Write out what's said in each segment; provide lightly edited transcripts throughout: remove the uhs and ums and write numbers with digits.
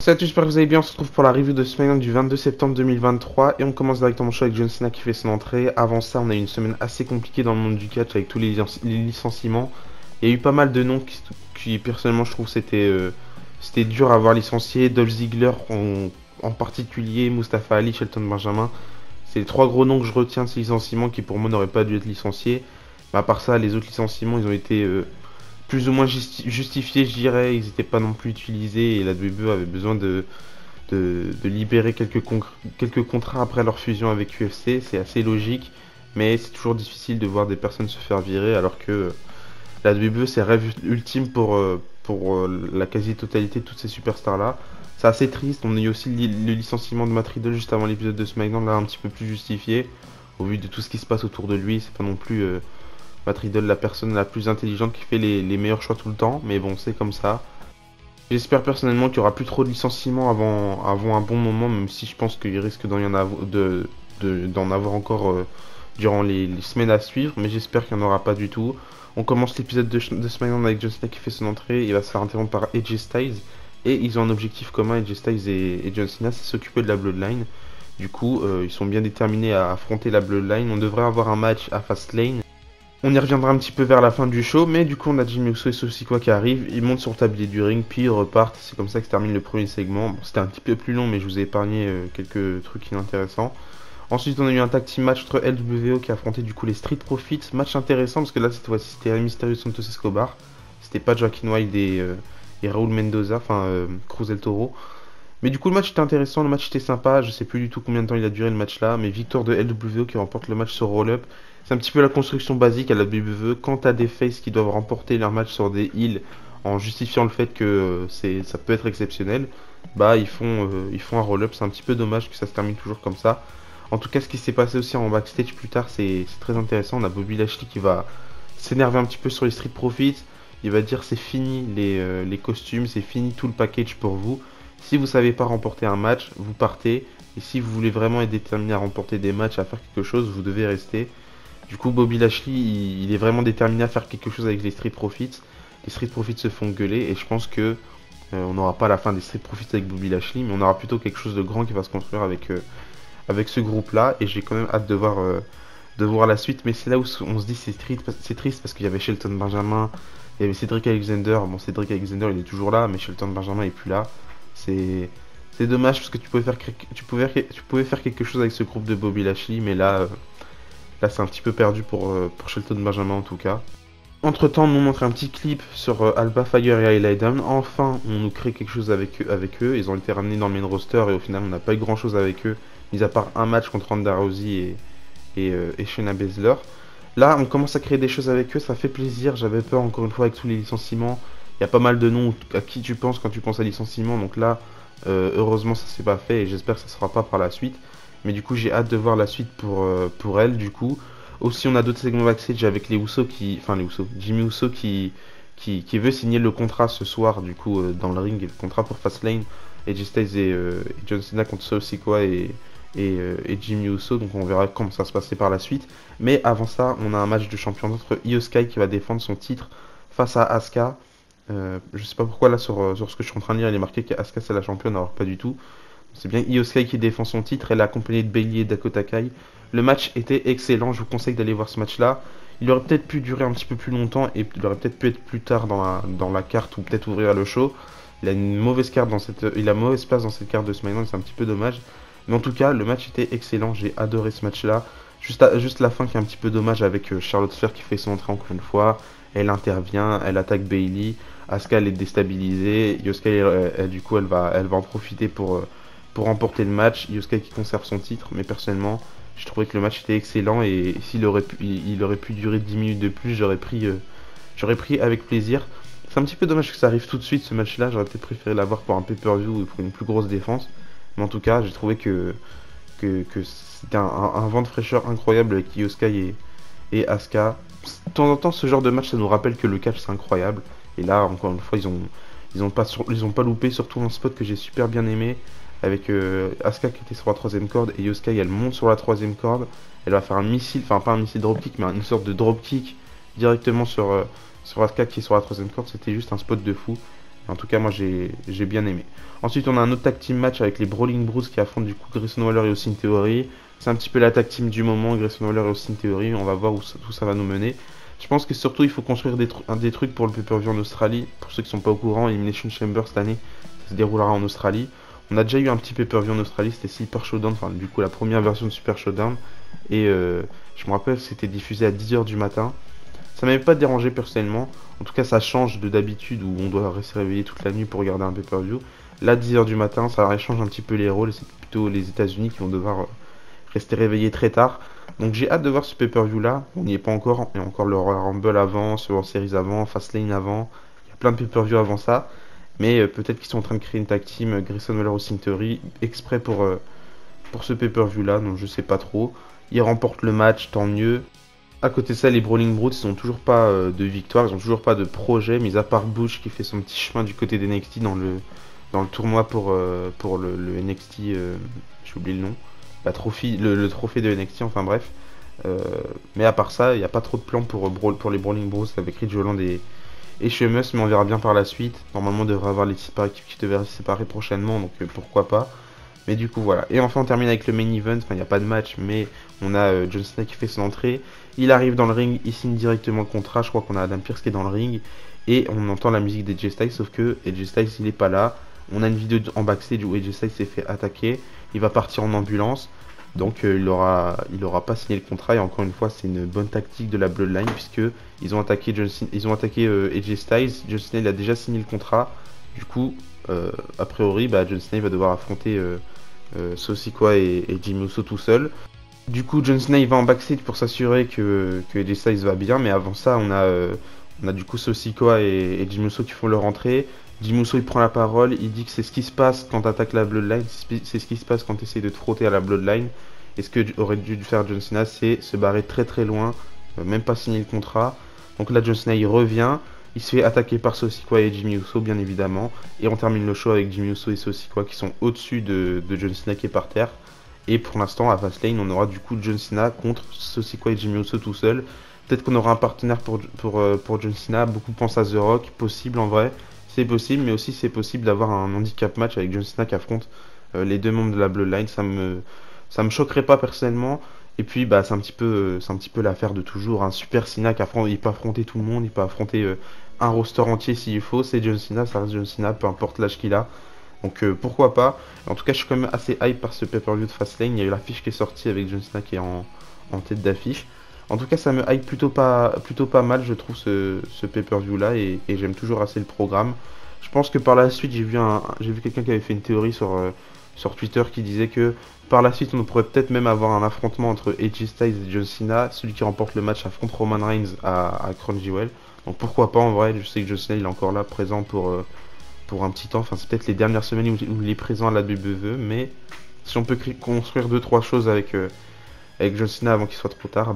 Salut à tous, j'espère que vous allez bien. On se retrouve pour la review de SmackDown du 22 septembre 2023 et on commence directement le show avec John Cena qui fait son entrée. Avant ça, on a eu une semaine assez compliquée dans le monde du catch avec tous les licenciements. Il y a eu pas mal de noms qui personnellement, je trouve c'était dur à avoir licencié. Dolph Ziggler en particulier, Mustafa Ali, Shelton Benjamin. C'est les trois gros noms que je retiens de ces licenciements qui pour moi n'auraient pas dû être licenciés. Mais à part ça, les autres licenciements, ils ont été plus ou moins justifiés, je dirais. Ils n'étaient pas non plus utilisés et la WWE avait besoin de libérer quelques contrats après leur fusion avec UFC. C'est assez logique, mais c'est toujours difficile de voir des personnes se faire virer alors que la WWE c'est rêve ultime pour la quasi-totalité de toutes ces superstars-là. C'est assez triste. On a eu aussi le licenciement de Matt Riddle juste avant l'épisode de SmackDown, là un petit peu plus justifié. Au vu de tout ce qui se passe autour de lui, c'est pas non plus Matt Riddle la personne la plus intelligente qui fait les meilleurs choix tout le temps. Mais bon, c'est comme ça. J'espère personnellement qu'il n'y aura plus trop de licenciements avant un bon moment, même si je pense qu'il risque d'en avoir encore durant les semaines à suivre. Mais j'espère qu'il n'y en aura pas du tout. On commence l'épisode de SmackDown avec John Cena qui fait son entrée. Il va se faire interrompre par AJ Styles. Et ils ont un objectif commun, AJ Styles et John Cena, c'est s'occuper de la Bloodline. Du coup, ils sont bien déterminés à affronter la Bloodline. On devrait avoir un match à Fastlane. On y reviendra un petit peu vers la fin du show, mais du coup on a Jimmy Uso et Sikoa qui arrivent, ils montent sur le tablier du ring, puis ils repartent, c'est comme ça que se termine le premier segment. Bon, c'était un petit peu plus long, mais je vous ai épargné quelques trucs inintéressants. Ensuite on a eu un tag team match entre LWO qui a affronté du coup les Street Profits, match intéressant parce que là cette fois-ci c'était Rey Mysterio Santos Escobar, c'était pas Joaquin Wilde et Raúl Mendoza, enfin Cruz El Toro. Mais du coup le match était intéressant, le match était sympa, je sais plus du tout combien de temps il a duré le match là, mais victoire de LWO qui remporte le match sur roll-up. C'est un petit peu la construction basique à la WWE. Quand t'as des faces qui doivent remporter leur match sur des heels en justifiant le fait que ça peut être exceptionnel, bah ils font un roll-up. C'est un petit peu dommage que ça se termine toujours comme ça. En tout cas, ce qui s'est passé aussi en backstage plus tard, c'est très intéressant. On a Bobby Lashley qui va s'énerver un petit peu sur les Street Profits. Il va dire c'est fini les costumes, c'est fini tout le package pour vous. Si vous savez pas remporter un match, vous partez. Et si vous voulez vraiment être déterminé à remporter des matchs, à faire quelque chose, vous devez rester. Du coup, Bobby Lashley, il est vraiment déterminé à faire quelque chose avec les Street Profits. Les Street Profits se font gueuler et je pense que on n'aura pas la fin des Street Profits avec Bobby Lashley, mais on aura plutôt quelque chose de grand qui va se construire avec ce groupe-là. Et j'ai quand même hâte de voir la suite. Mais c'est là où on se dit c'est triste parce qu'il y avait Shelton Benjamin, il y avait Cedric Alexander. Bon, Cedric Alexander, il est toujours là, mais Shelton Benjamin est plus là. C'est dommage parce que tu pouvais faire quelque chose avec ce groupe de Bobby Lashley, mais là, c'est un petit peu perdu pour Shelton Benjamin en tout cas. Entre temps, on nous montre un petit clip sur Alba Fire et Isla Dawn. Enfin, on nous crée quelque chose avec eux. Ils ont été ramenés dans le main roster et au final, on n'a pas eu grand chose avec eux, mis à part un match contre Ronda Rousey et Shayna Baszler. Là, on commence à créer des choses avec eux, ça fait plaisir. J'avais peur encore une fois avec tous les licenciements. Il y a pas mal de noms à qui tu penses quand tu penses à licenciement. Donc là, heureusement, ça s'est pas fait et j'espère que ça sera pas par la suite. Mais du coup, j'ai hâte de voir la suite pour elle, du coup. Aussi, on a d'autres segments backstage avec les Usos Jimmy Uso qui veut signer le contrat ce soir, du coup, dans le ring, le contrat pour Fastlane, et J Styles et John Cena contre Sikoa et Jimmy Uso, donc on verra comment ça se passer par la suite. Mais avant ça, on a un match de champion entre Io Sky qui va défendre son titre face à Asuka. Je sais pas pourquoi là sur ce que je suis en train de lire, il est marqué qu'Asuka c'est la championne, alors pas du tout. C'est bien Io Sky qui défend son titre, elle est accompagnée de Bayley et Dakota Kai. Le match était excellent, je vous conseille d'aller voir ce match-là. Il aurait peut-être pu durer un petit peu plus longtemps et il aurait peut-être pu être plus tard dans la carte ou peut-être ouvrir le show. Il a une mauvaise carte il a mauvaise place dans cette carte de SmackDown, c'est un petit peu dommage. Mais en tout cas, le match était excellent, j'ai adoré ce match-là. Juste la fin qui est un petit peu dommage avec Charlotte Flair qui fait son entrée encore une fois. Elle intervient, elle attaque Bayley. Asuka elle est déstabilisée. Io Sky, du coup, elle va en profiter pour remporter le match. Io Sky qui conserve son titre, mais personnellement, je trouvais que le match était excellent et s'il aurait pu durer 10 minutes de plus, j'aurais pris avec plaisir. C'est un petit peu dommage que ça arrive tout de suite ce match-là. J'aurais peut-être préféré l'avoir pour un pay-per-view ou pour une plus grosse défense. Mais en tout cas, j'ai trouvé que c'était un vent de fraîcheur incroyable avec Io Sky et Asuka. De temps en temps, ce genre de match, ça nous rappelle que le catch c'est incroyable. Et là, encore une fois, ils ont pas loupé, surtout un spot que j'ai super bien aimé avec Asuka qui était sur la troisième corde et Io Sky elle monte sur la troisième corde. Elle va faire un missile, enfin pas un missile dropkick, mais une sorte de dropkick directement sur Asuka qui est sur la troisième corde. C'était juste un spot de fou. En tout cas, moi j'ai bien aimé. Ensuite, on a un autre tag team match avec les Brawling Bros qui affrontent du coup Grayson Waller et Austin Theory. C'est un petit peu la tag team du moment, Grayson Waller et Austin Theory. On va voir où ça va nous mener. Je pense que surtout il faut construire des trucs pour le pay-per-view en Australie. Pour ceux qui sont pas au courant, Elimination Chamber cette année, ça se déroulera en Australie. On a déjà eu un petit pay-per-view en Australie, c'était Super Showdown, enfin du coup la première version de Super Showdown. Et je me rappelle, c'était diffusé à 10h du matin. Ça m'avait pas dérangé personnellement. En tout cas, ça change de d'habitude où on doit rester réveillé toute la nuit pour regarder un pay-per-view. Là, 10h du matin, ça change un petit peu les rôles. C'est plutôt les États-Unis qui vont devoir rester réveillés très tard. Donc j'ai hâte de voir ce pay-per-view là. On n'y est pas encore. Il y a encore le Royal Rumble avant, ce World Series avant, Fastlane avant. Il y a plein de pay-per-view avant ça. Mais peut-être qu'ils sont en train de créer une tag team Grayson Waller Austin Theory exprès pour ce pay-per-view là. Donc je sais pas trop. Ils remportent le match, tant mieux. À côté de ça, les Brawling Brutes, ils n'ont toujours pas de victoire, ils n'ont toujours pas de projet, mis à part Bush qui fait son petit chemin du côté d'NXT dans le tournoi pour le NXT, j'ai oublié le nom, le trophée de NXT, enfin bref. Mais à part ça, il n'y a pas trop de plans pour les Brawling Bros avec Ridge Holland et Sheamus, mais on verra bien par la suite. Normalement, on devrait avoir les équipes qui devraient se séparer prochainement, donc pourquoi pas. Mais du coup voilà. Et enfin on termine avec le main event, enfin il n'y a pas de match, mais on a John Cena qui fait son entrée. Il arrive dans le ring, il signe directement le contrat, je crois qu'on a Adam Pearce qui est dans le ring. Et on entend la musique d'AJ Styles, sauf que AJ Styles il est pas là. On a une vidéo en backstage où AJ Styles s'est fait attaquer, il va partir en ambulance. Donc il aura pas signé le contrat et encore une fois c'est une bonne tactique de la Bloodline puisque ils ont attaqué AJ Styles. John Cena il a déjà signé le contrat. Du coup a priori John Cena il va devoir affronter Sosikoa et Jimmy Uso tout seul. Du coup, John Cena il va en backstage pour s'assurer que AJ Styles va bien, mais avant ça, on a du coup Sosikoa et Jimmy Uso qui font leur entrée. Jimmy Uso il prend la parole, il dit que c'est ce qui se passe quand tu attaques la Bloodline, c'est ce qui se passe quand tu essaies de te frotter à la Bloodline. Et ce que aurait dû faire John Cena, c'est se barrer très très loin, même pas signer le contrat. Donc là, John Cena il revient. Il se fait attaquer par Sosikoa et Jimmy Uso, bien évidemment. Et on termine le show avec Jimmy Uso et Sosikoa qui sont au-dessus de John Cena qui est par terre. Et pour l'instant, à Fastlane, on aura du coup John Cena contre Sosikoa et Jimmy Uso tout seul. Peut-être qu'on aura un partenaire pour John Cena. Beaucoup pensent à The Rock. Possible en vrai. C'est possible, mais aussi c'est possible d'avoir un handicap match avec John Cena qui affronte les deux membres de la Bloodline. Ça me choquerait pas personnellement. Et puis c'est un petit peu l'affaire de toujours. Un Super Cena il peut affronter tout le monde, il peut affronter un roster entier s'il faut. C'est John Cena, ça reste John Cena, peu importe l'âge qu'il a. Donc pourquoi pas. En tout cas, je suis quand même assez hype par ce pay-per-view de Fastlane. Il y a eu l'affiche qui est sortie avec John Cena qui est en tête d'affiche. En tout cas, ça me hype plutôt pas mal, je trouve, ce pay-per-view là. Et j'aime toujours assez le programme. Je pense que par la suite, j'ai vu quelqu'un qui avait fait une théorie sur Twitter qui disait que par la suite, on pourrait peut-être même avoir un affrontement entre AJ Styles et John Cena. Celui qui remporte le match affronte Roman Reigns à Crunchyroll. Donc pourquoi pas en vrai. Je sais que John Cena il est encore là présent pour un petit temps. Enfin, c'est peut-être les dernières semaines où il est présent à la WWE. Mais si on peut construire 2-3 choses avec John Cena avant qu'il soit trop tard,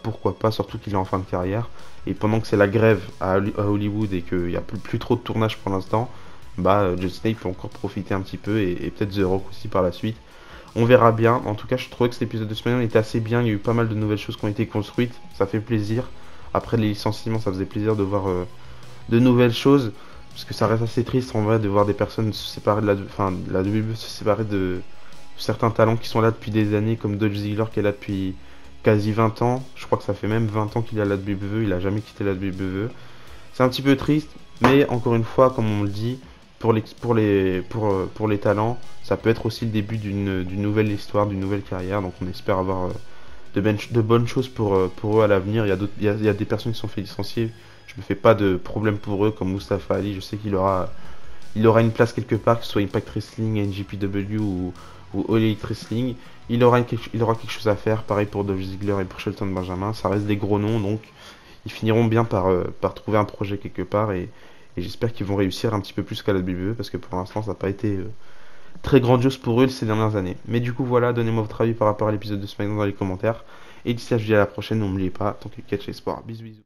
pourquoi pas. Surtout qu'il est en fin de carrière. Et pendant que c'est la grève à Hollywood et qu'il n'y a plus trop de tournage pour l'instant, John Cena il peut encore profiter un petit peu et peut-être The Rock aussi par la suite. On verra bien. En tout cas, je trouvais que cet épisode de SmackDown était assez bien. Il y a eu pas mal de nouvelles choses qui ont été construites. Ça fait plaisir. Après les licenciements, ça faisait plaisir de voir de nouvelles choses. Parce que ça reste assez triste en vrai de voir des personnes se séparer de la WWE se séparer de certains talents qui sont là depuis des années, comme Dolph Ziggler qui est là depuis quasi 20 ans. Je crois que ça fait même 20 ans qu'il est à la WWE. Il a jamais quitté la WWE. C'est un petit peu triste, mais encore une fois, comme on le dit, pour les talents, ça peut être aussi le début d'une nouvelle histoire, d'une nouvelle carrière. Donc on espère avoir de bonnes choses pour eux à l'avenir. Il y a des personnes qui sont fait licencier. Je me fais pas de problème pour eux, comme Mustafa Ali. Je sais qu'il aura une place quelque part, que ce soit Impact Wrestling, NJPW ou All Elite Wrestling. Il aura quelque chose à faire. Pareil pour Dolph Ziggler et pour Shelton Benjamin. Ça reste des gros noms, donc ils finiront bien par trouver un projet quelque part. Et j'espère qu'ils vont réussir un petit peu plus qu'à la WWE, parce que pour l'instant ça n'a pas été très grandiose pour eux ces dernières années. Mais du coup voilà, donnez-moi votre avis par rapport à l'épisode de SmackDown dans les commentaires. Et d'ici là, je vous dis à la prochaine, n'oubliez pas, tant que catch les sports. Bisous bisous.